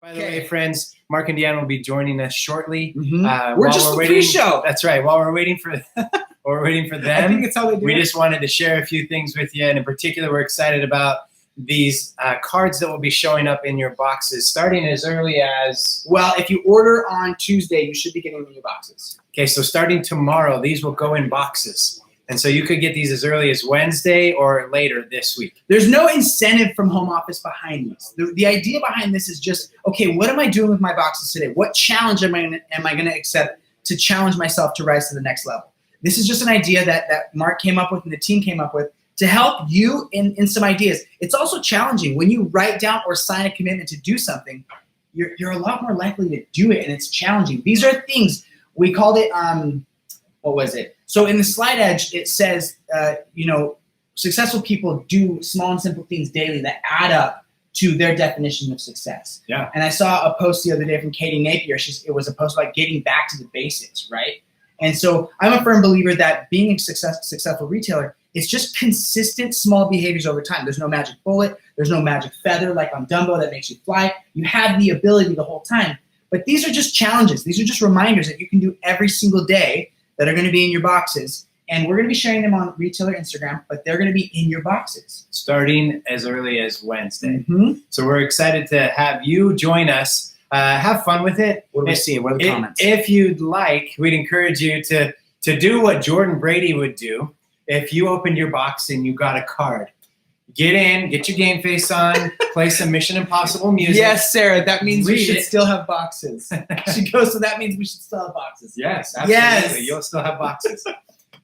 By the way, friends, Mark and Deanna will be joining us shortly. We're just the pre-show. That's right. While we're waiting for them, I think it's how they do we it. just wanted to share a few things with you, and in particular, we're excited about these cards that will be showing up in your boxes, starting as early as... Well, if you order on Tuesday, you should be getting them in your boxes. Okay, so starting tomorrow, these will go in boxes. And so you could get these as early as Wednesday or later this week. There's no incentive from home office behind this. The idea behind this is just, okay, what am I doing with my boxes today? What challenge am I going to accept to challenge myself to rise to the next level? This is just an idea that Mark came up with and the team came up with to help you in some ideas. It's also challenging. When you write down or sign a commitment to do something, you're a lot more likely to do it, and it's challenging. These are things, we called it, what was it? So in the slide edge, it says, successful people do small and simple things daily that add up to their definition of success. Yeah. And I saw a post the other day from Katie Napier. It was a post about getting back to the basics, right? And so I'm a firm believer that being a successful retailer, it's just consistent small behaviors over time. There's no magic bullet. There's no magic feather like on Dumbo that makes you fly. You have the ability the whole time. But these are just challenges. These are just reminders that you can do every single day that are going to be in your boxes. And we're going to be sharing them on retailer Instagram, but they're going to be in your boxes. Starting as early as Wednesday. So we're excited to have you join us. Have fun with it. What do we see? What are the comments? If you'd like, we'd encourage you to do what Jordan Brady would do if you opened your box and you got a card. Get in, get your game face on, play some Mission Impossible music. Yes, Sarah, that means we should it. still have boxes. She goes, so that means we should still have boxes. Yes, absolutely. Yes. You'll still have boxes.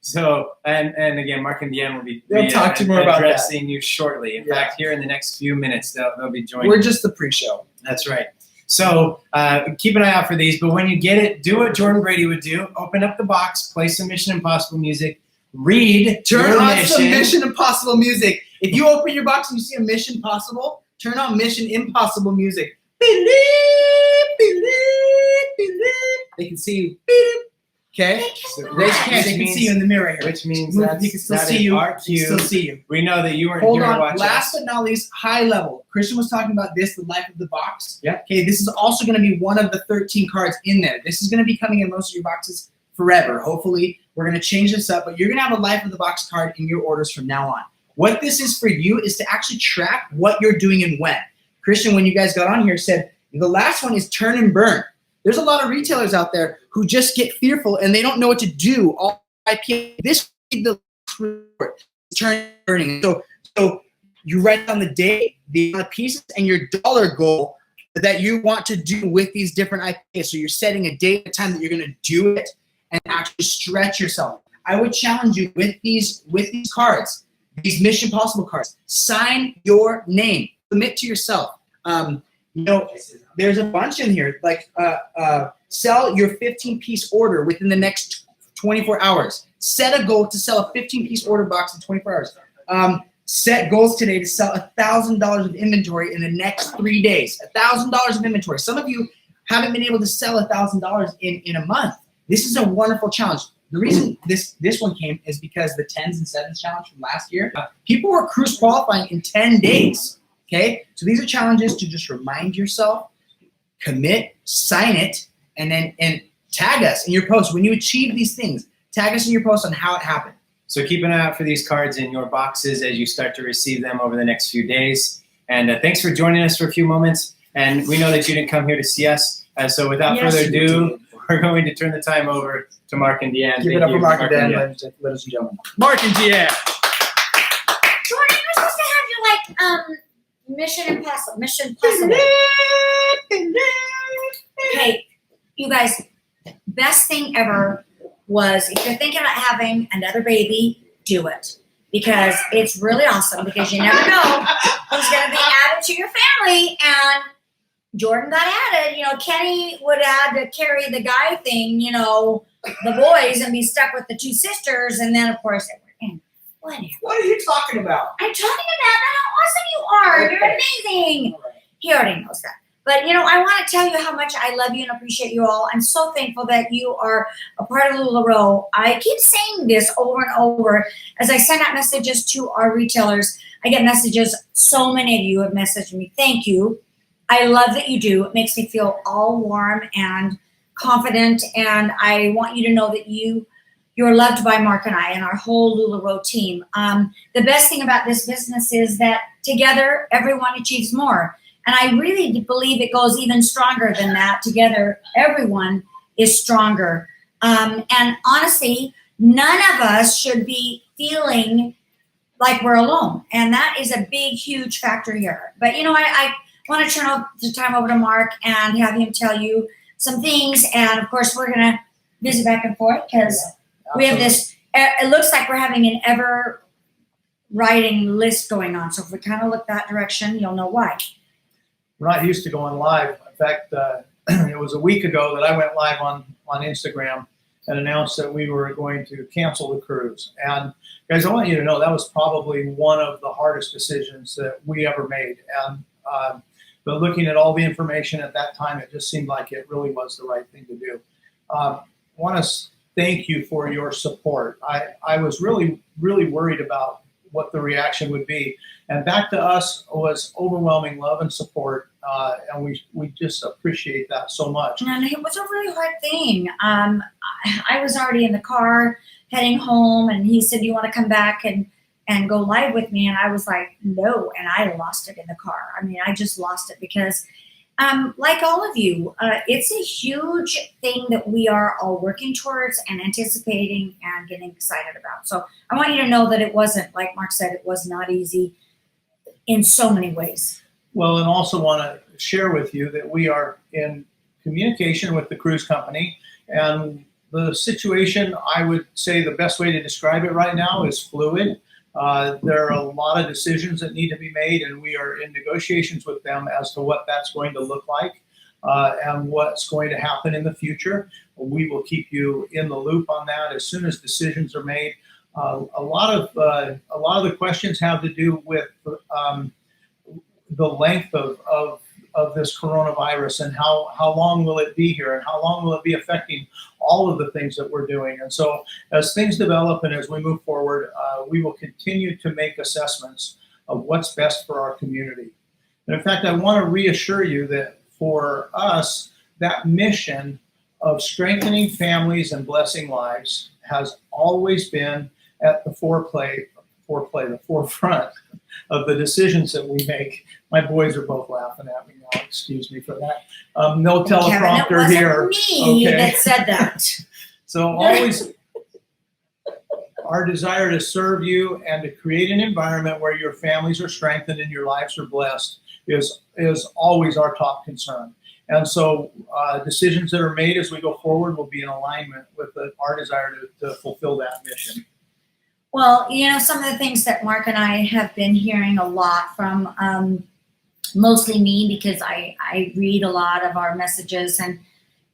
So, and again, Mark and Deanna will be talk to you more about addressing you shortly. In fact, here in the next few minutes, they'll be joining. We're just the pre-show. That's right. So keep an eye out for these. But when you get it, do what Jordan Brady would do. Open up the box, play some Mission Impossible music, read Turn your on mission. some Mission Impossible music. If you open your box and you see a Mission Impossible, turn on Mission Impossible music. Believe, believe, believe. They can see you. Okay? They can see you in the mirror here. Which means you that can still is see you. our cue. Still see you. We know that you weren't Hold here to on. watch Last us. but not least, high level. Christian was talking about this, the life of the box. Yeah. Okay, this is also going to be one of the 13 cards in there. This is going to be coming in most of your boxes forever. Hopefully, we're going to change this up, but you're going to have a life of the box card in your orders from now on. What this is for you is to actually track what you're doing and when. Christian, when you guys got on here, said the last one is turn and burn. There's a lot of retailers out there who just get fearful and they don't know what to do. All IPA, this is the last resort. Turn and burning. So you write down the date, the amount of pieces, and your dollar goal that you want to do with these different IPAs. So you're setting a date, a time that you're going to do it, and actually stretch yourself. I would challenge you with these cards, these Mission Impossible cards. Sign your name. Commit to yourself. There's a bunch in here, like sell your 15-piece order within the next 24 hours. Set a goal to sell a 15-piece order box in 24 hours. Set goals today to sell $1,000 of inventory in the next 3 days. $1,000 of inventory. Some of you haven't been able to sell $1,000 in a month. This is a wonderful challenge. The reason this one came is because the 10s and 7s challenge from last year, people were cruise qualifying in 10 days. Okay, so these are challenges to just remind yourself, commit, sign it, and tag us in your post. When you achieve these things, tag us in your post on how it happened. So keep an eye out for these cards in your boxes as you start to receive them over the next few days. And thanks for joining us for a few moments. And we know that you didn't come here to see us. So without further ado, we're going to turn the time over to Mark and Deanne. Give it up for Mark and Deanne, ladies and gentlemen. Mark and Deanne. Jordan, you're supposed to have your Mission Impossible. Okay, you guys, best thing ever was if you're thinking about having another baby, do it. Because it's really awesome because you never know who's going to be added to your family. And Jordan got added. Kenny would have to carry the guy thing, the boys, and be stuck with the two sisters. And then, of course, whatever. What are you talking about? I'm talking about how awesome you are. You're amazing. He already knows that. But, I want to tell you how much I love you and appreciate you all. I'm so thankful that you are a part of LuLaRoe. I keep saying this over and over as I send out messages to our retailers. I get messages. So many of you have messaged me. Thank you. I love that you do. It makes me feel all warm and confident, and I want you to know that you're loved by Mark and I and our whole LuLaRoe team. The best thing about this business is that together, everyone achieves more. And I really believe it goes even stronger than that. Together, everyone is stronger. And honestly, none of us should be feeling like we're alone. And that is a big, huge factor here. But, I want to turn the time over to Mark and have him tell you some things. And, of course, we're going to visit back and forth because we have this, it looks like we're having an ever writing list going on. So if we kind of look that direction, you'll know why. We're not used to going live. In fact, it was a week ago that I went live on Instagram and announced that we were going to cancel the cruise. And guys, I want you to know that was probably one of the hardest decisions that we ever made. And but looking at all the information at that time, it just seemed like it really was the right thing to do. I want to thank you for your support. I was really, really worried about what the reaction would be. And back to us was overwhelming love and support. And we just appreciate that so much. And it was a really hard thing. I was already in the car heading home, and he said, "You want to come back and go live with me?" And I was like, "No." And I lost it in the car. I mean, I just lost it because like all of you, it's a huge thing that we are all working towards and anticipating and getting excited about. So I want you to know that it wasn't, like Mark said, it was not easy in so many ways. Well, and also want to share with you that we are in communication with the cruise company, and the situation, I would say the best way to describe it right now is fluid. There are a lot of decisions that need to be made, and we are in negotiations with them as to what that's going to look like and what's going to happen in the future. We will keep you in the loop on that as soon as decisions are made. A lot of the questions have to do with the length of this coronavirus and how long will it be here and how long will it be affecting all of the things that we're doing. And so as things develop and as we move forward, we will continue to make assessments of what's best for our community. And in fact, I want to reassure you that for us, that mission of strengthening families and blessing lives has always been at the forefront of the decisions that we make. My boys are both laughing at me now. Excuse me for that. No teleprompter Kevin, it here. wasn't me that said that. So always our desire to serve you and to create an environment where your families are strengthened and your lives are blessed is always our top concern. And so decisions that are made as we go forward will be in alignment with our desire to fulfill that mission. Well, some of the things that Mark and I have been hearing a lot from mostly me, because I read a lot of our messages and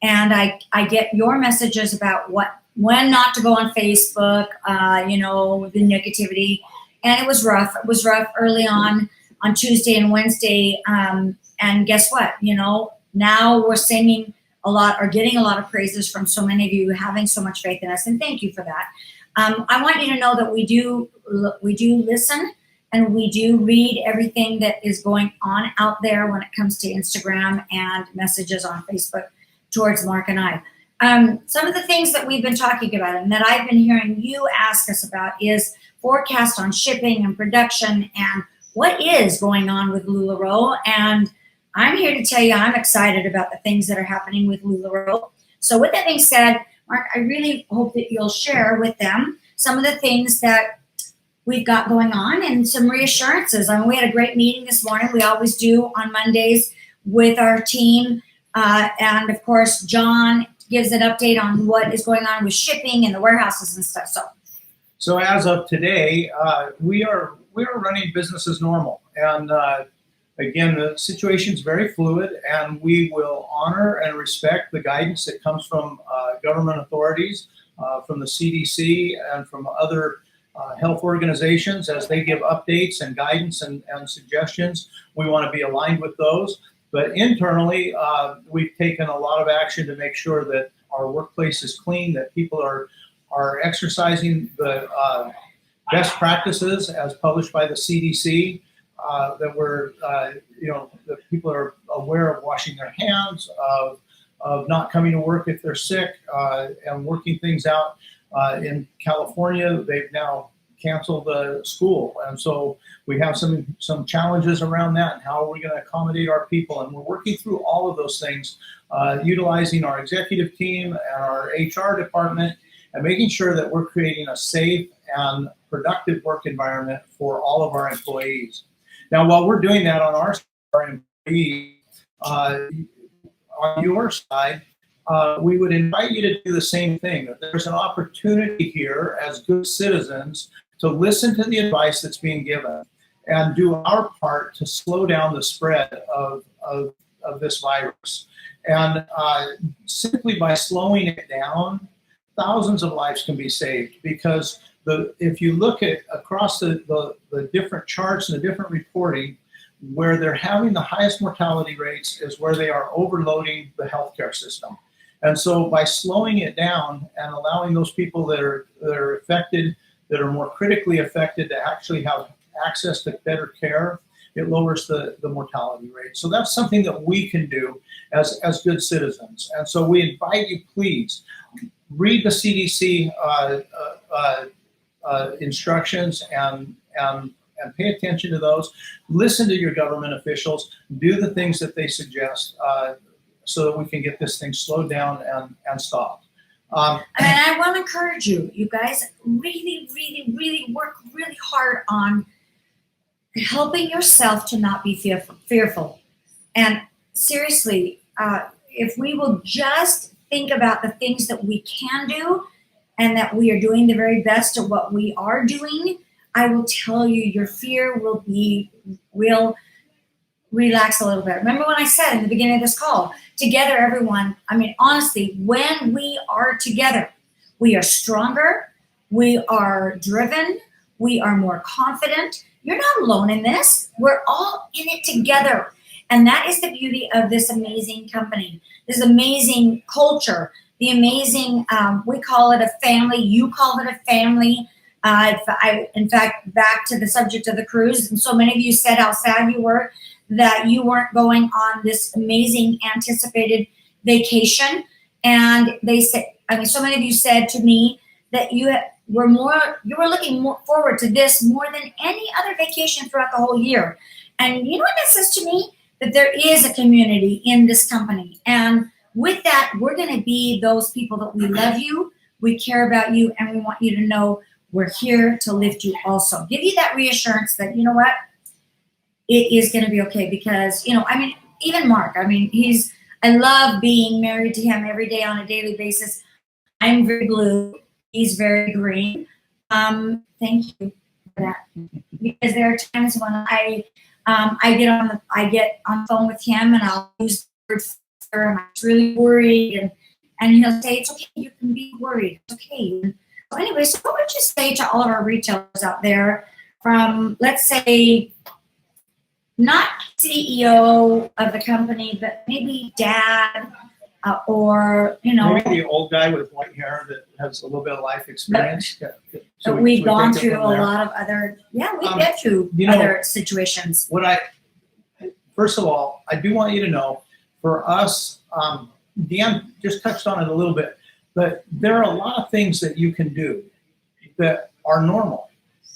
I get your messages about when not to go on Facebook, the negativity. And it was rough. It was rough early on Tuesday and Wednesday. And guess what? Now we're singing a lot or getting a lot of praises from so many of you having so much faith in us. And thank you for that. I want you to know that we do listen and we do read everything that is going on out there when it comes to Instagram and messages on Facebook towards Mark and I. Some of the things that we've been talking about and that I've been hearing you ask us about is forecast on shipping and production and what is going on with LuLaRoe. And I'm here to tell you I'm excited about the things that are happening with LuLaRoe. So with that being said, Mark, I really hope that you'll share with them some of the things that we've got going on and some reassurances. I mean, we had a great meeting this morning. We always do on Mondays with our team. And of course, John gives an update on what is going on with shipping and the warehouses and stuff. So as of today, we are running business as normal. And again, the situation is very fluid, and we will honor and respect the guidance that comes from government authorities, from the CDC, and from other health organizations as they give updates and guidance and suggestions. We want to be aligned with those. But internally, we've taken a lot of action to make sure that our workplace is clean, that people are exercising the best practices as published by the CDC. that we're, that people are aware of washing their hands, of not coming to work if they're sick, and working things out. In California, they've now canceled school, and so we have some challenges around that, and how are we going to accommodate our people, and we're working through all of those things, utilizing our executive team and our HR department, and making sure that we're creating a safe and productive work environment for all of our employees. Now, while we're doing that on our employees, on your side, we would invite you to do the same thing. There's an opportunity here as good citizens to listen to the advice that's being given and do our part to slow down the spread of this virus. And simply by slowing it down, thousands of lives can be saved, because if you look at across the different charts and the different reporting, where they're having the highest mortality rates is where they are overloading the healthcare system. And so by slowing it down and allowing those people that are affected, that are more critically affected, to actually have access to better care, it lowers the mortality rate. So that's something that we can do as good citizens. And so we invite you, please, read the CDC instructions and pay attention to those. Listen to your government officials. Do the things that they suggest, so that we can get this thing slowed down and stopped. And I want to encourage you, you guys, really, really, really work really hard on helping yourself to not be fearful. And seriously, if we will just think about the things that we can do, and that we are doing the very best at what we are doing, I will tell you, your fear will relax a little bit. Remember when I said in the beginning of this call, together, everyone, I mean, honestly, when we are together, we are stronger, we are driven, we are more confident. You're not alone in this. We're all in it together. And that is the beauty of this amazing company, this amazing culture, the amazing, we call it a family, you call it a family. In fact, back to the subject of the cruise, and so many of you said how sad you were that you weren't going on this amazing anticipated vacation. And they said, I mean, so many of you said to me that you were looking more forward to this more than any other vacation throughout the whole year. And you know what that says to me? That there is a community in this company. And with that, we're going to be those people that we love you, we care about you, and we want you to know we're here to lift you also. Give you that reassurance that, you know what, it is going to be okay. Because, you know, I mean, even Mark, I mean, I love being married to him every day on a daily basis. I'm very blue. He's very green. Thank you for that. Because there are times when I get on the phone with him, and I'll use the word fear, and I'm really worried, and he'll say, it's okay, you can be worried, it's okay. So anyway, so what would you say to all of our retailers out there, from, let's say, not CEO of the company, but maybe dad, or, you know. Maybe the old guy with white hair that has a little bit of life experience. But we've gone through a lot of other, we've been through other situations. First of all, I do want you to know, for us, Dan just touched on it a little bit, but there are a lot of things that you can do that are normal.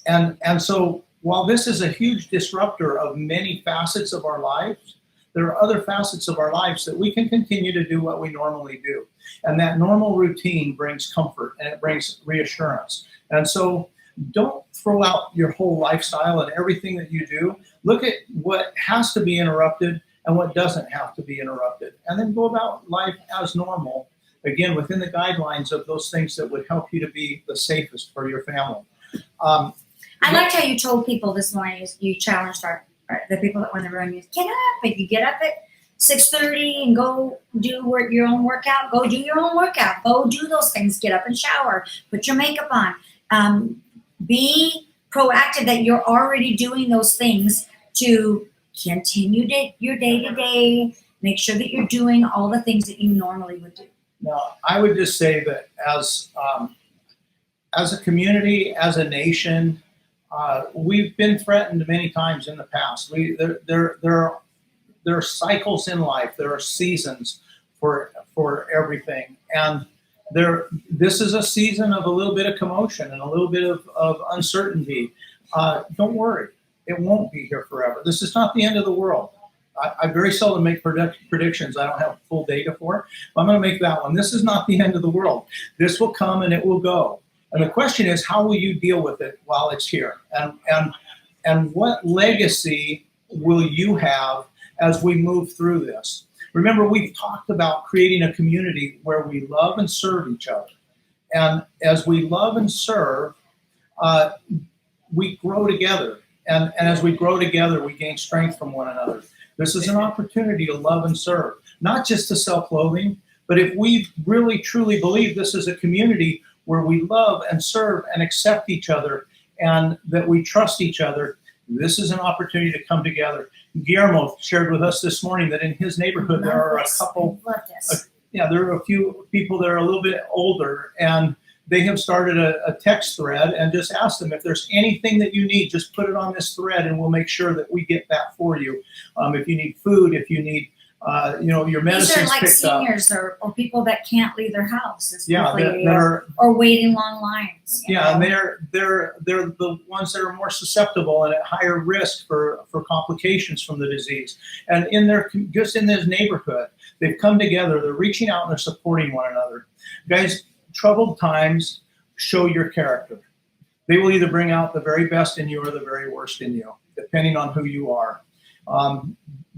And so while this is a huge disruptor of many facets of our lives, there are other facets of our lives that we can continue to do what we normally do. And that normal routine brings comfort, and it brings reassurance. And so don't throw out your whole lifestyle and everything that you do. Look at what has to be interrupted and what doesn't have to be interrupted. And then go about life as normal, again, within the guidelines of those things that would help you to be the safest for your family. I liked how you told people this morning, you challenged the people that were in the room, you get up, if you get up at 6:30 and go do your own workout, go do your own workout, go do those things, get up and shower, put your makeup on, be proactive that you're already doing those things to continue your day-to-day, make sure that you're doing all the things that you normally would do. Now, I would just say that as a community, as a nation, We've been threatened many times in the past. There are cycles in life. There are seasons for everything, and this is a season of a little bit of commotion and a little bit of uncertainty. Don't worry, it won't be here forever. This is not the end of the world. I very seldom make predictions I don't have full data for. I'm going to make that one. This is not the end of the world. This will come and it will go. And the question is, how will you deal with it while it's here? And what legacy will you have as we move through this? Remember, we've talked about creating a community where we love and serve each other. And as we love and serve, we grow together. And as we grow together, we gain strength from one another. This is an opportunity to love and serve, not just to sell clothing, but if we really truly believe this is a community where we love and serve and accept each other and that we trust each other, this is an opportunity to come together. Guillermo shared with us this morning that in his neighborhood there are a couple, there are a few people that are a little bit older, and they have started a text thread and just asked them if there's anything that you need, just put it on this thread and we'll make sure that we get that for you. If you need food, if you need, your medicines These are like picked up. seniors or people that can't leave their house. Yeah, or waiting long lines. Yeah, and they're the ones that are more susceptible and at higher risk for complications from the disease. And just in this neighborhood, they've come together. They're reaching out and they're supporting one another. Guys, troubled times show your character. They will either bring out the very best in you or the very worst in you, depending on who you are.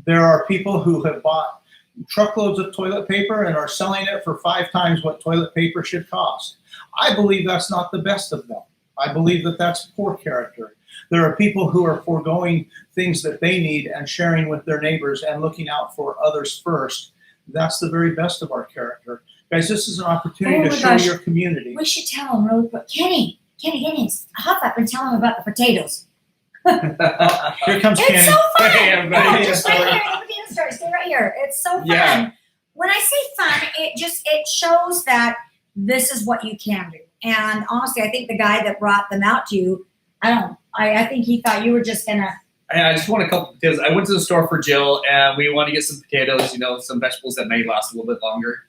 There are people who have bought truckloads of toilet paper and are selling it for 5 times what toilet paper should cost. I believe that's not the best of them. I believe that that's poor character. There are people who are foregoing things that they need and sharing with their neighbors and looking out for others first. That's the very best of our character. Guys, this is an opportunity to show your community. We should tell him really quick. Kenny, hop up and tell him about the potatoes. Here comes It's Kenny. so fun. Hey, everybody. No, just right here, the potato story. Stay right here. It's so fun. Yeah. When I say fun, it shows that this is what you can do. And honestly, I think the guy that brought them out to you, I think he thought you were just gonna. I just want a couple potatoes. I went to the store for Jill, and we want to get some potatoes, some vegetables that may last a little bit longer,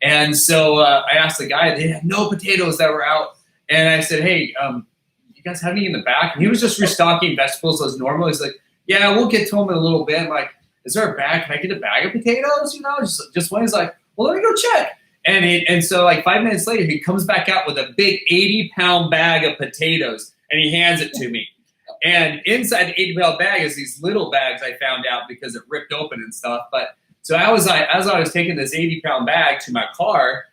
And so I asked the guy, they had no potatoes that were out. And I said, hey, you guys have any in the back? And he was just restocking vegetables as normal. He's like, yeah, we'll get to them in a little bit. I'm like, is there a bag? Can I get a bag of potatoes? Just one. He's like, well, let me go check. And so like 5 minutes later, he comes back out with a big 80-pound bag of potatoes, and he hands it to me. And inside the 80-pound bag is these little bags I found out because it ripped open and stuff. But so as I was taking this 80-pound bag to my car,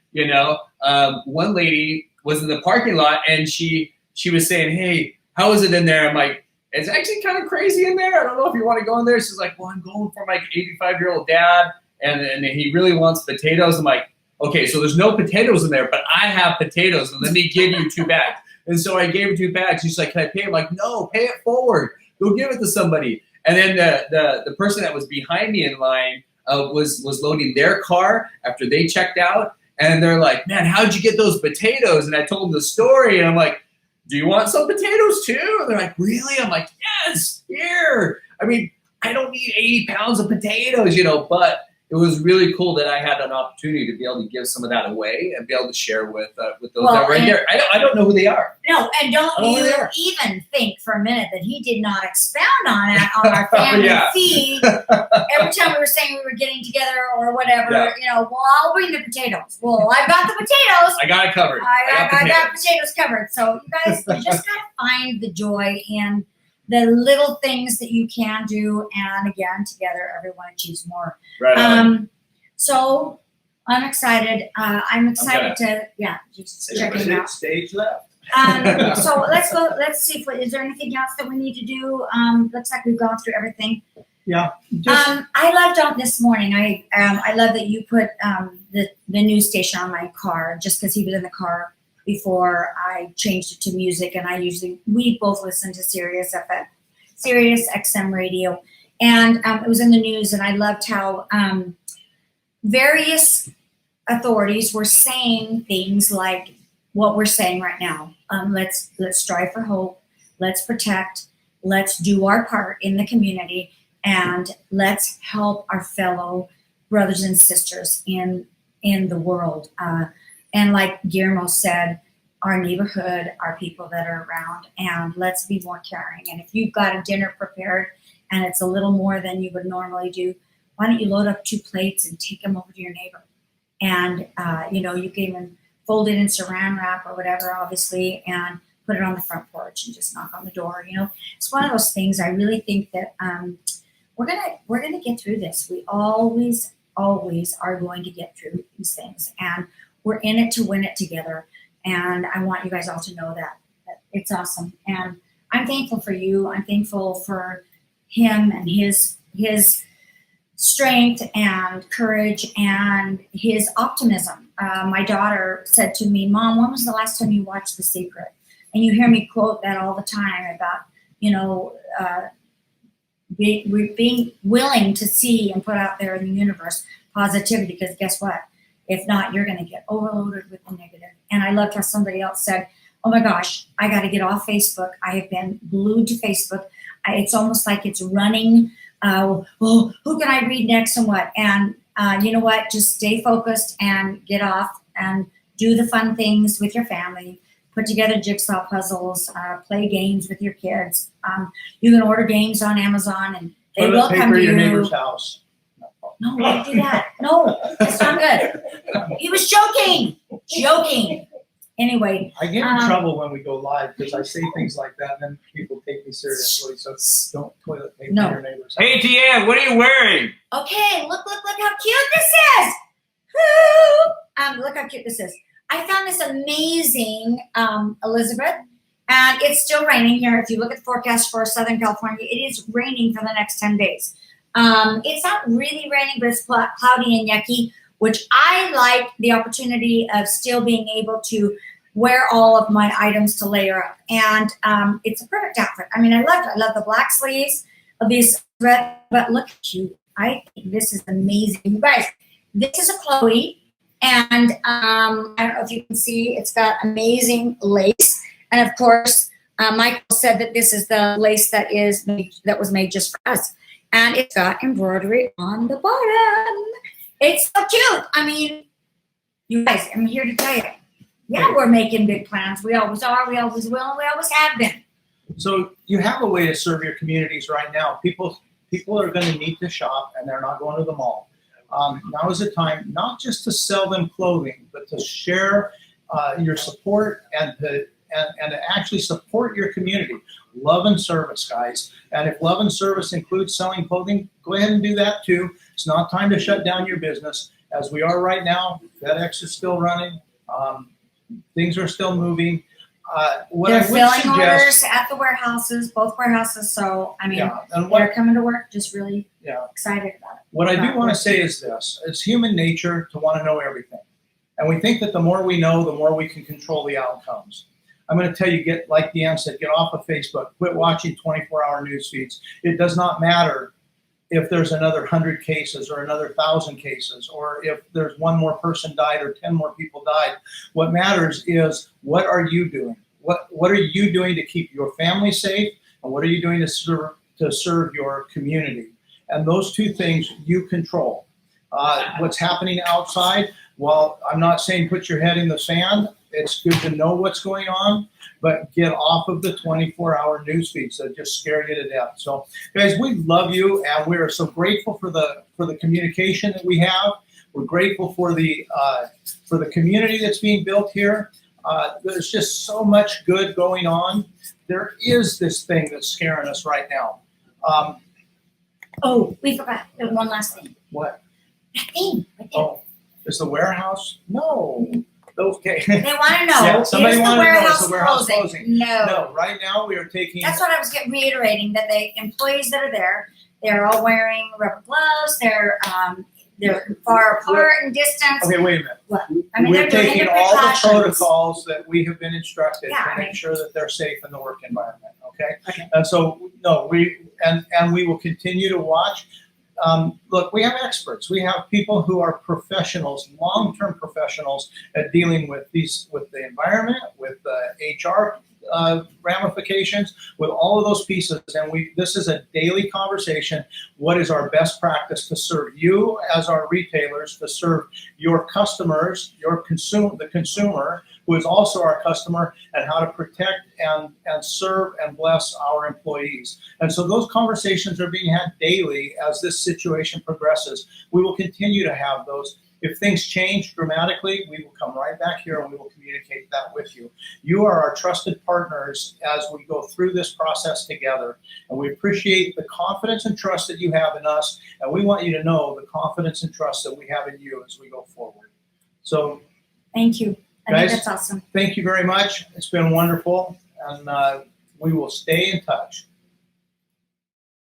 one lady was in the parking lot, and she was saying, hey, how is it in there? I'm like, it's actually kind of crazy in there. I don't know if you want to go in there. She's like, well, I'm going for my 85-year-old dad, and he really wants potatoes. I'm like, okay, so there's no potatoes in there, but I have potatoes, and let me give you 2 bags. And so I gave her 2 bags. She's like, can I pay? I'm like, no, pay it forward. Go give it to somebody. And then the person that was behind me in line was loading their car after they checked out. And they're like, man, how'd you get those potatoes? And I told them the story. And I'm like, do you want some potatoes too? And they're like, really? I'm like, yes, here. I mean, I don't need 80 pounds of potatoes, but it was really cool that I had an opportunity to be able to give some of that away and be able to share with those that were in there. I don't know who they are. No, and don't you even think for a minute that he did not expound on it on our family feed. Every time we were saying we were getting together or whatever, well, I'll bring the potatoes. Well, I've got the potatoes. I got it covered. I got potatoes covered. So you guys, you just got to find the joy in the little things that you can do, and again, together, everyone achieves more. Right. So I'm excited. I'm excited to just check it out. Stage left. So let's go. Let's see is there anything else that we need to do? Looks like we've gone through everything. Yeah. I loved this morning. I love that you put the news station on my car, just because he was in the car before I changed it to music, and we both listen to Sirius XM radio, and it was in the news, and I loved how various authorities were saying things like what we're saying right now. Let's strive for hope. let's protect, let's do our part in the community, and let's help our fellow brothers and sisters in the world. And like Guillermo said, our neighborhood, our people that are around, and let's be more caring. And if you've got a dinner prepared and it's a little more than you would normally do, why don't you load up 2 plates and take them over to your neighbor? And, you can even fold it in saran wrap or whatever, obviously, and put it on the front porch and just knock on the door. It's one of those things. I really think that we're gonna get through this. We always are going to get through these things, and we're in it to win it together. And I want you guys all to know that it's awesome. And I'm thankful for you. I'm thankful for him and his strength and courage and his optimism. My daughter said to me, "Mom, when was the last time you watched The Secret?" And you hear me quote that all the time about, being willing to see and put out there in the universe positivity, because guess what? If not, you're going to get overloaded with the negative. And I loved how somebody else said, "Oh my gosh, I got to get off Facebook. I have been glued to Facebook. It's almost like it's running. Well, who can I read next and what?" And you know what? Just stay focused and get off and do the fun things with your family. Put together jigsaw puzzles, play games with your kids. You can order games on Amazon, and they will come to your you. neighbor's house. No, don't do that. No, that's not good. He was joking. Anyway, I get in trouble when we go live because I say things like that, and then people take me seriously. So don't toilet paper No. your neighbor's house. Hey, TM, what are you wearing? okay, look how cute this is. Woo! Look how cute this is. I found this amazing, Elizabeth, and it's still raining here. If you look at the forecast for Southern California, it is raining for the next 10 days. It's not really raining, but it's cloudy and yucky, which I like the opportunity of still being able to wear all of my items to layer up. And it's a perfect outfit. I mean, I love the black sleeves of this red, but look at you. I think this is amazing. You guys, this is a Chloe. And I don't know if you can see, it's got amazing lace. And of course, Michael said that this is the lace that was made just for us. And it's got embroidery on the bottom. It's so cute. I mean, you guys, I'm here to tell you, yeah, we're making big plans. We always are, we always will, and we always have been. So you have a way to serve your communities right now. People are going to need to shop, and they're not going to the mall. Now is the time not just to sell them clothing, but to share your support and to actually support your community. Love and service, guys. And if love and service includes selling clothing, go ahead and do that too. It's not time to shut down your business. As we are right now, FedEx is still running. Things are still moving. What They're I would filling suggest, orders at the warehouses, both warehouses. So, I mean, and they're coming to work, just really yeah. excited about it. What I do want to say is this. It's human nature to want to know everything. And we think that the more we know, the more we can control the outcomes. I'm going to tell you, like Deanne said, get off of Facebook. Quit watching 24-hour news feeds. It does not matter if there's another 100 cases or another 1,000 cases, or if there's one more person died or 10 more people died. What matters is, what are you doing? What are you doing to keep your family safe? And what are you doing to serve your community? And those two things you control. What's happening outside, well, I'm not saying put your head in the sand. It's good to know what's going on, but get off of the 24-hour news feeds that just scare you to death. So, guys, we love you, and we are so grateful for the communication that we have. We're grateful for the community that's being built here. There's just so much good going on. There is this thing that's scaring us right now. Oh, we forgot one last thing. What? That thing. Right there. Oh, is the warehouse? No. Okay. They want to know. Yeah, somebody is wanted to know, warehouse is the warehouse closing? closing? No. No, right now we are taking. That's what I was reiterating, that the employees that are there, they're all wearing rubber gloves. They're far apart in distance. Okay, wait a minute. What? I mean, We're they're doing taking the all the precautions. protocols that we have been instructed Yeah, to I make mean- sure that they're safe in the work environment. Okay. Okay. And so no, we will continue to watch. Look, we have experts. We have people who are professionals, long-term professionals at dealing with the environment, with HR ramifications, with all of those pieces. And this is a daily conversation. What is our best practice to serve you as our retailers, to serve your customers, the consumer, who is also our customer, and how to protect and serve and bless our employees. And so those conversations are being had daily as this situation progresses. We will continue to have those. If things change dramatically, we will come right back here and we will communicate that with you. You are our trusted partners as we go through this process together. And we appreciate the confidence and trust that you have in us. And we want you to know the confidence and trust that we have in you as we go forward. So Thank you. I Guys, think that's awesome. thank you very much. It's been wonderful. And we will stay in touch.